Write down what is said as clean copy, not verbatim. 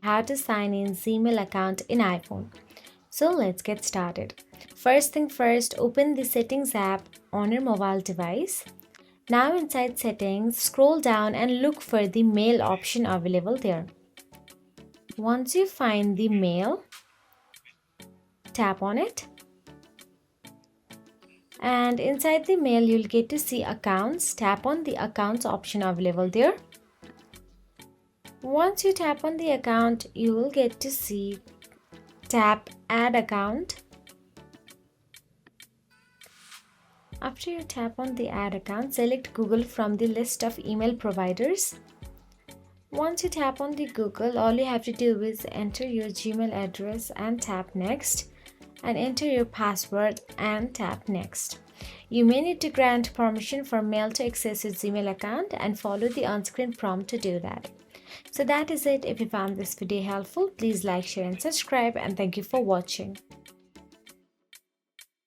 how to sign in Gmail account in iPhone. So let's get started. First thing first, open the Settings app on your mobile device. Now inside Settings, scroll down and look for the Mail option available there. Once you find the Mail, tap on it. And inside the Mail, you'll get to see Accounts. Tap on the Accounts option available there. Once you tap on the account, you will get to see tap Add Account. After you tap on the Add Account, select Google from the list of email providers. Once you tap on the Google, all you have to do is enter your Gmail address and tap Next, and enter your password and tap Next. You may need to grant permission for Mail to access your Gmail account and follow the on-screen prompt to do that. So that is it. If you found this video helpful, please like, share and subscribe, and thank you for watching.